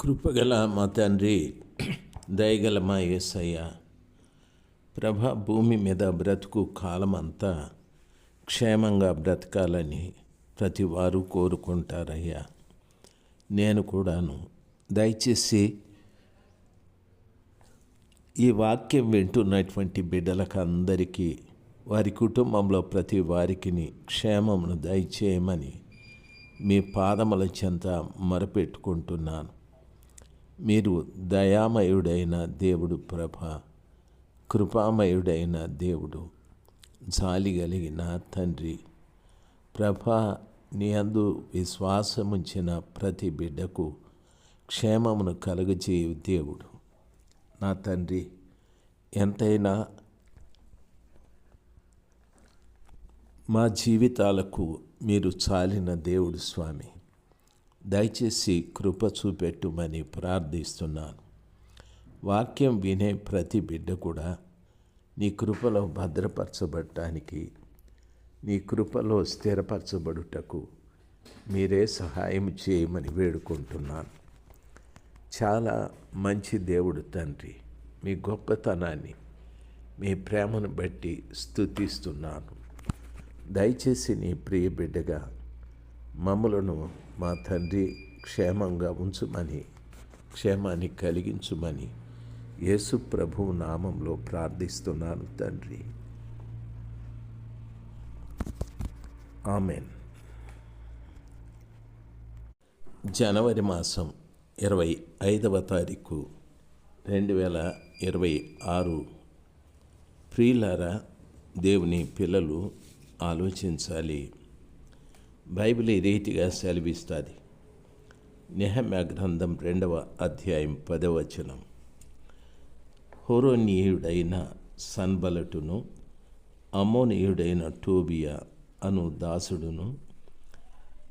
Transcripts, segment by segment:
కృపగల మా తండ్రి, దయగల మా యేసయ్య, భూమి మీద బ్రతుకు కాలమంతా క్షేమంగా బ్రతకాలని ప్రతి వారు కోరుకుంటారయ్యా. నేను కూడాను. దయచేసి ఈ వాక్యం వింటున్నటువంటి బిడ్డలకు అందరికీ, వారి కుటుంబంలో ప్రతి వారికి క్షేమమును దయచేయమని మీ పాదముల చెంత మొరపెట్టుకుంటున్నాను. మీరు దయామయుడైన దేవుడు కృపామయుడైన దేవుడు, జాలి కలిగిన తండ్రి. నీ అందు విశ్వాసముంచిన ప్రతి బిడ్డకు క్షేమమును కలుగజేయు దేవుడు. నా తండ్రి, ఎంతైనా మా జీవితాలకు మీరు చాలిన దేవుడు స్వామి. దయచేసి కృప చూపెట్టుమని ప్రార్థిస్తున్నాను. వాక్యం వినే ప్రతి బిడ్డ కూడా నీ కృపలో భద్రపరచబడటానికి, నీ కృపలో స్థిరపరచబడుటకు మీరే సహాయం చేయమని వేడుకుంటున్నాను. చాలా మంచి దేవుడు తండ్రి. మీ గొప్పతనాన్ని, మీ ప్రేమను బట్టి స్తుతిస్తున్నాను. దయచేసి నీ ప్రియ బిడ్డగా మమ్ములను మా తండ్రి క్షేమంగా ఉంచుమని, క్షేమాన్ని కలిగించుమని యేసు ప్రభువు నామంలో ప్రార్థిస్తున్నాను తండ్రి. ఆమెన్. జనవరి మాసం 25వ తారీఖు 2026. ప్రియులారా, దేవుని పిల్లలు ఆలోచించాలి. బైబిల్ ఈ రీతిగా సెలవిస్తుంది. నెహెమ్యా గ్రంథం 2వ అధ్యాయం 10వ వచనం. హోరోనీయుడైన సన్బలటును, అమ్మోనీయుడైన టోబియా అను దాసుడును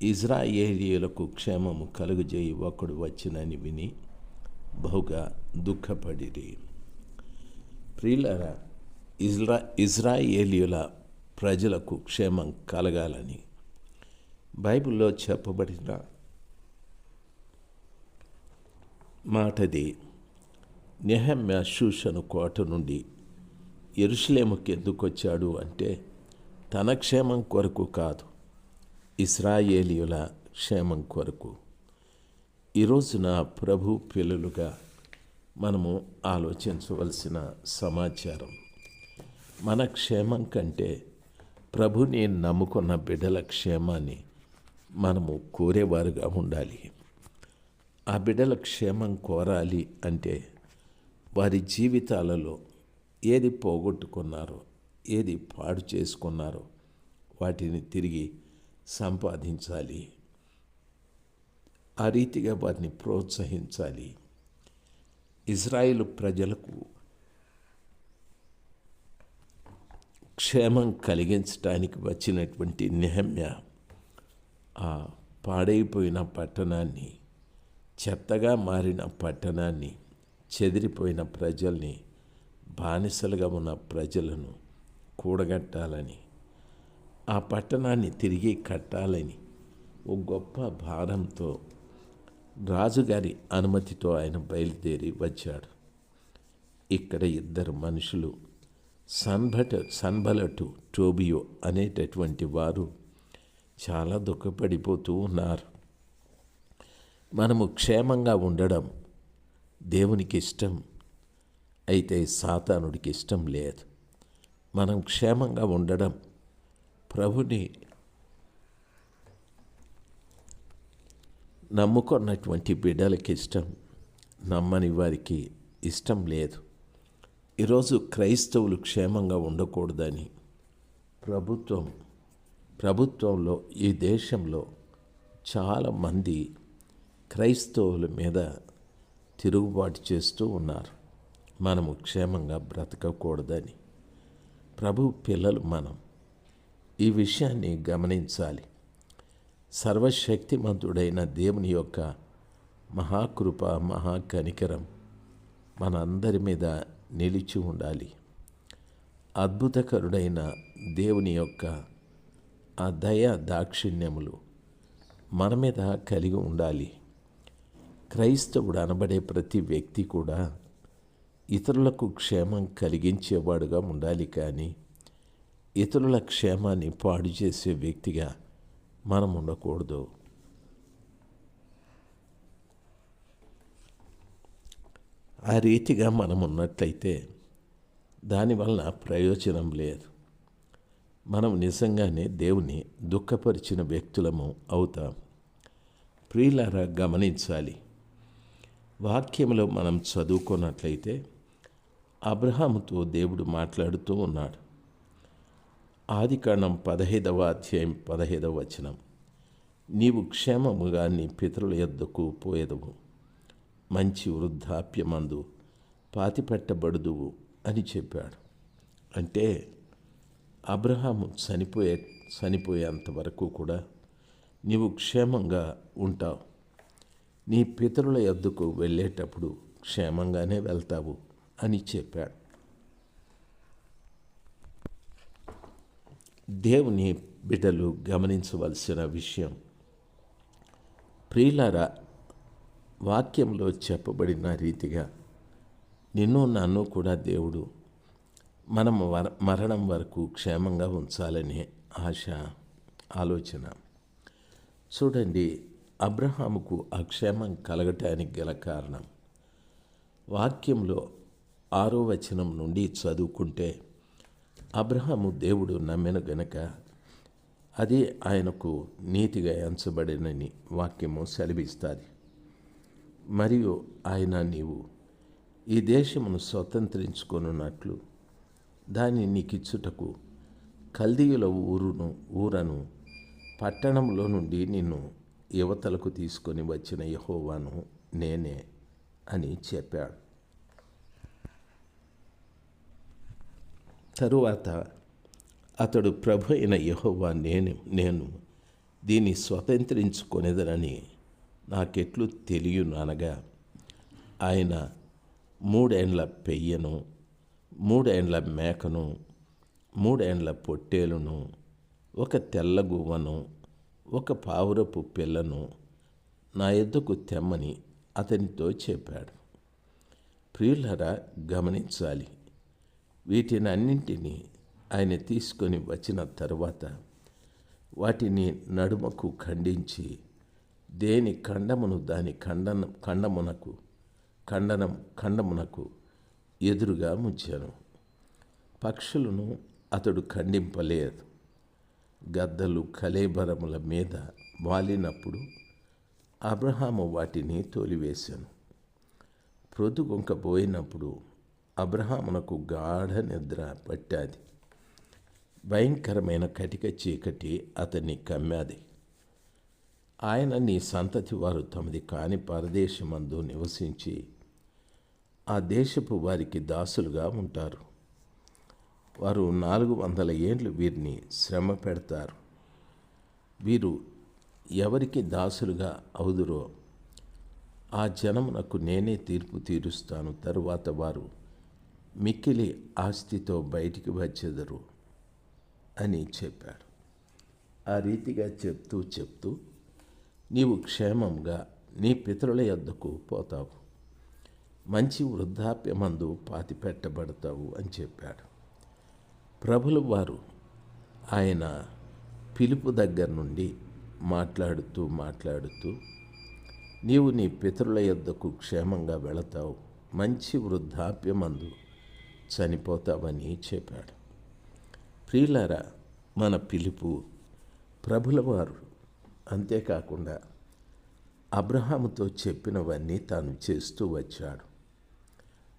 ఇజ్రాయేలీయులకు క్షేమము కలుగజేయి ఒకడు వచ్చినని విని బహుగా దుఃఖపడిరి. ప్రియులారా, ఇజ్రాయేలీయుల ప్రజలకు క్షేమం కలగాలని బైబిల్లో చెప్పబడిన మాటది. నెహెమ్యా షూషను కోట నుండి యెరూషలేముకి ఎందుకు వచ్చాడు అంటే తన క్షేమం కొరకు కాదు, ఇశ్రాయేలీయుల క్షేమం కొరకు. ఈరోజున ప్రభు పిల్లలుగా మనము ఆలోచించవలసిన సమాచారం, మన క్షేమం కంటే ప్రభుని నమ్ముకున్న బిడ్డల క్షేమాన్ని మనము కోరేవారుగా ఉండాలి. ఆ బిడ్డల క్షేమం కోరాలి అంటే వారి జీవితాలలో ఏది పోగొట్టుకున్నారో, ఏది పాడు చేసుకున్నారో వాటిని తిరిగి సంపాదించాలి. ఆ రీతిగా వారిని ప్రోత్సహించాలి. ఇజ్రాయేలు ప్రజలకు క్షేమం కలిగించడానికి వచ్చినటువంటి నెహెమ్యా ఆ పాడైపోయిన పట్టణాన్ని, చెత్తగా మారిన పట్టణాన్ని, చెదిరిపోయిన ప్రజల్ని, బానిసలుగా ఉన్న ప్రజలను కూడగట్టాలని, ఆ పట్టణాన్ని తిరిగి కట్టాలని ఓ గొప్ప భారంతో రాజుగారి అనుమతితో ఆయన బయలుదేరి వచ్చాడు. ఇక్కడ ఇద్దరు మనుషులు, సన్బలటు, టోబియో అనేటటువంటి వారు చాలా దుఃఖపడిపోతూ ఉన్నారు. మనము క్షేమంగా ఉండడం దేవునికి ఇష్టం, అయితే సాతానుడికి ఇష్టం లేదు. మనం క్షేమంగా ఉండడం ప్రభుని నమ్ముకున్నటువంటి బిడ్డలకి ఇష్టం, నమ్మని వారికి ఇష్టం లేదు. ఈరోజు క్రైస్తవులు క్షేమంగా ఉండకూడదని ప్రభుత్వంలో ఈ దేశంలో చాలామంది క్రైస్తవుల మీద తిరుగుబాటు చేస్తూ ఉన్నారు. మనము క్షేమంగా బ్రతకకూడదని ప్రభు పిల్లలు మనం ఈ విషయాన్ని గమనించాలి. సర్వశక్తిమంతుడైన దేవుని యొక్క మహాకృప, మహాకనికరం మనందరి మీద నిలిచి ఉండాలి. అద్భుతకరుడైన దేవుని యొక్క ఆ దయ దాక్షిణ్యములు మన మీద కలిగి ఉండాలి. క్రైస్తవుడు అనబడే ప్రతి వ్యక్తి కూడా ఇతరులకు క్షేమం కలిగించేవాడుగా ఉండాలి, కానీ ఇతరుల క్షేమాన్ని పాడు చేసే వ్యక్తిగా మనం ఉండకూడదు. ఆ రీతిగా మనం ఉన్నట్లయితే దానివల్ల ప్రయోజనం లేదు. మనం నిజంగానే దేవుని దుఃఖపరిచిన వ్యక్తులము అవుతాం. ప్రియులారా, గమనించాలి. వాక్యంలో మనం చదువుకున్నట్లయితే అబ్రహాముతో దేవుడు మాట్లాడుతూ ఉన్నాడు. ఆదికాండం 15వ అధ్యాయం 15వ వచనం, నీవు క్షేమముగా నీ పితరుల యొద్దకు పోయేదవు, మంచి వృద్ధాప్యమందు పాతిపెట్టబడుదువు అని చెప్పాడు. అంటే అబ్రహాము చనిపోయేంత వరకు కూడా నీవు క్షేమంగా ఉంటావు. నీ పితరుల యొద్దకు వెళ్ళేటప్పుడు క్షేమంగానే వెళ్తావు అని చెప్పాడు. దేవుని బిడ్డలు గమనించవలసిన విషయం, ప్రియులారా, వాక్యంలో చెప్పబడిన రీతిగా నిన్ను నన్ను కూడా దేవుడు మనం మరణం వరకు క్షేమంగా ఉంచాలనే ఆలోచన. చూడండి, అబ్రహాముకు ఆ క్షేమం కలగటానికి గల కారణం వాక్యంలో 6వ వచనం నుండి చదువుకుంటే, అబ్రహాము దేవుడు నమ్మిన గనక అది ఆయనకు నీతిగా ఎంచబడినని వాక్యము సెలవిస్తుంది. మరియు ఆయన నీవు ఈ దేశమును స్వతంత్రించుకొనున్నట్లు దాన్ని నీకిచ్చుటకు కల్దీయుల ఊరను పట్టణంలో నుండి నిన్ను యువతలకు తీసుకొని వచ్చిన యెహోవాను నేనే అని చెప్పాడు. తరువాత అతడు ప్రభు అయిన యెహోవా నేను దీన్ని స్వతంత్రించుకొనేదనని నాకెట్లు తెలియను అనగా, ఆయన 3 ఏండ్ల పెయ్యను, 3 ఏండ్ల మేకను, 3 ఏండ్ల పొట్టేలును, ఒక తెల్లగువ్వను, ఒక పావురపు పిల్లను నా యొద్దకు తెమ్మని అతనితో చెప్పాడు. ప్రియులారా, గమనించాలి. వీటినన్నింటినీ ఆయన తీసుకొని వచ్చిన తరువాత వాటిని నడుమకు ఖండించి దేని ఖండమును దాని ఖండమునకు ఎదురుగా ముంచాను. పక్షులను అతడు ఖండింపలేదు. గద్దలు కళేబరముల మీద వాలినప్పుడు అబ్రహాము వాటిని తోలివేశాను. ప్రొద్దుగుంకపోయినప్పుడు అబ్రహామునకు గాఢ నిద్ర పట్టాది. భయంకరమైన కటిక చీకటి అతన్ని కమ్మాది. ఆయన నీ సంతతి వారు తమది కాని పరదేశమందు నివసించి ఆ దేశపు వారికి దాసులుగా ఉంటారు. వారు 400 ఏండ్లు వీరిని శ్రమ పెడతారు. వీరు ఎవరికి దాసులుగా అవుదురో ఆ జనమునకు నేనే తీర్పు తీరుస్తాను. తరువాత వారు మిక్కిలి ఆస్తితో బయటికి వచ్చెదరు అని చెప్పాడు. ఆ రీతిగా చెప్తూ నీవు క్షేమంగా నీ పితరుల యొద్దకు పోతావు, మంచి వృద్ధాప్యమందు పాతిపెట్టబడతావు అని చెప్పాడు. ప్రభులు వారు ఆయన పిలుపు దగ్గర నుండి మాట్లాడుతూ నీవు నీ పితరుల యొద్దకు క్షేమంగా వెళతావు, మంచి వృద్ధాప్యమందు చనిపోతావని చెప్పాడు. ప్రియులారా, మన పిలుపు ప్రభుల వారు అంతేకాకుండా అబ్రహాముతో చెప్పినవన్నీ తాను చేస్తూ వచ్చాడు.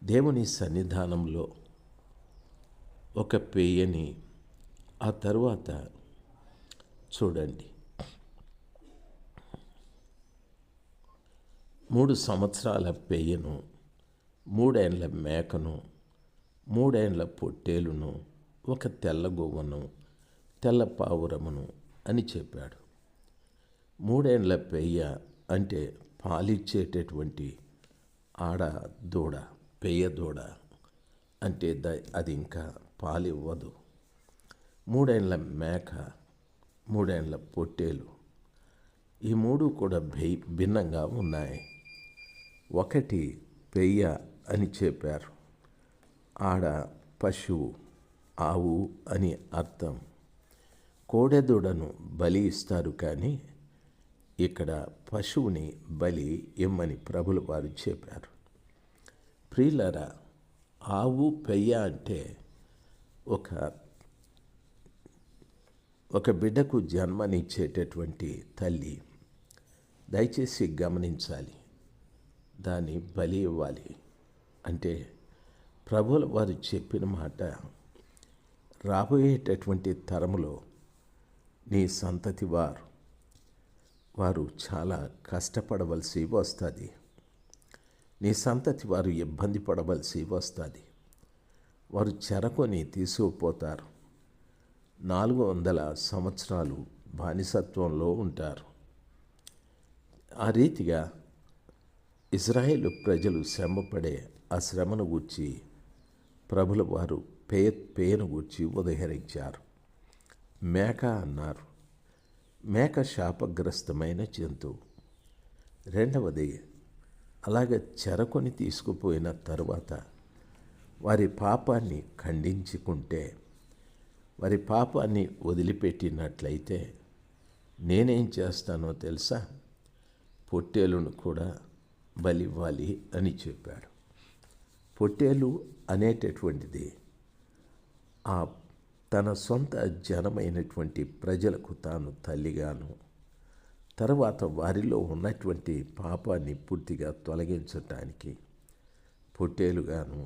దేవుని సన్నిధానంలో ఒక పెయ్యని, ఆ తరువాత చూడండి 3 సంవత్సరాల పెయ్యను, 3 ఏండ్ల మేకను, 3 ఏండ్ల పొట్టేలును, ఒక తెల్లగోవను, తెల్ల పావురమును అని చెప్పాడు. 3 ఏండ్ల పెయ్య అంటే పాలిచ్చేటటువంటి ఆడ దూడ, పెయ్య దూడ అంటే అది ఇంకా పాలివ్వదు. 3 ఏండ్ల మేక, 3 ఏండ్ల పొట్టేలు, ఈ 3 కూడా భిన్నంగా ఉన్నాయి. ఒకటి పెయ్య అని చెప్పారు. ఆడ పశువు, ఆవు అని అర్థం. కోడెదూడను బలి ఇస్తారు, కానీ ఇక్కడ పశువుని బలి ఇమ్మని ప్రభులు వారు చెప్పారు. ప్రియులారా, ఆవు పెయ్య అంటే ఒక బిడ్డకు జన్మనిచ్చేటటువంటి తల్లి. దయచేసి గమనించాలి, దాన్ని బలి ఇవ్వాలి అంటే ప్రభువుల వారు చెప్పిన మాట, రాబోయేటటువంటి తరములో నీ సంతతి వారు చాలా కష్టపడవలసి వస్తుంది. నీ సంతతి వారు ఇబ్బంది పడవలసి వస్తుంది. వారు చెరకొని తీసుకుపోతారు. 400 సంవత్సరాలు బానిసత్వంలో ఉంటారు. ఆ రీతిగా ఇజ్రాయేలు ప్రజలు శ్రమపడే ఆ శ్రమను గూర్చి ప్రభుల వారు పేయను గూర్చి ఉదహరించారు. మేక అన్నారు. మేక శాపగ్రస్తమైన జంతువు. రెండవది, అలాగే చెరకొని తీసుకుపోయిన తరువాత వారి పాపాన్ని ఖండించుకుంటే, వారి పాపాన్ని వదిలిపెట్టినట్లయితే నేనేం చేస్తానో తెలుసా? పొట్టేలును కూడా బలివ్వాలి అని చెప్పాడు. పొట్టేలు అనేటటువంటిది తన సొంత జనమైనటువంటి ప్రజలకు తాను తల్లిగాను, తర్వాత వారిలో ఉన్నటువంటి పాపాన్ని పూర్తిగా తొలగించటానికి పొట్టేలుగాను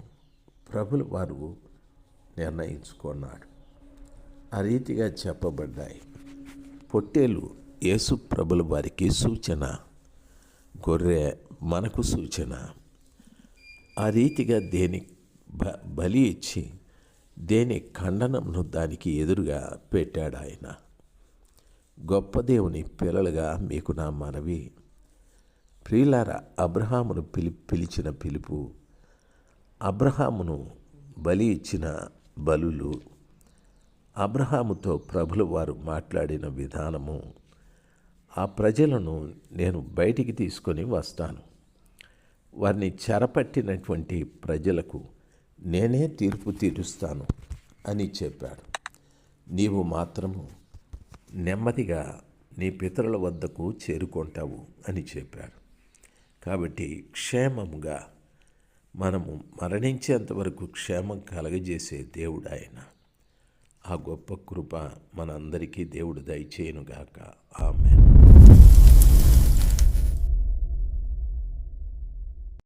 ప్రభుల వారు నిర్ణయించుకున్నాడు. ఆ రీతిగా చెప్పబడ్డాయి. పొట్టేలు యేసు ప్రభుల వారికి సూచన, గొర్రె మనకు సూచన. ఆ రీతిగా దేని బలి ఇచ్చి దేని ఖండనంను దానికి ఎదురుగా పెట్టాడు ఆయన. గొప్ప దేవుని పిల్లలుగా మీకు నా మనవి, ప్రియులారా, అబ్రహామును పిలిచిన పిలుపు, అబ్రహామును బలి ఇచ్చిన బలులు, అబ్రహాముతో ప్రభుల వారు మాట్లాడిన విధానము, ఆ ప్రజలను నేను బయటికి తీసుకొని వస్తాను, వారిని చెరపట్టినటువంటి ప్రజలకు నేనే తీర్పు తీరుస్తాను అని చెప్పాడు. నీవు మాత్రము నెమ్మదిగా నీ పితరుల వద్దకు చేరుకుంటావు అని చెప్పాడు. కాబట్టి క్షేమముగా మనము మరణించేంతవరకు క్షేమం కలగజేసే దేవుడు ఆయన. ఆ గొప్ప కృప మనందరికీ దేవుడు దయచేయునుగాక. ఆమేన్.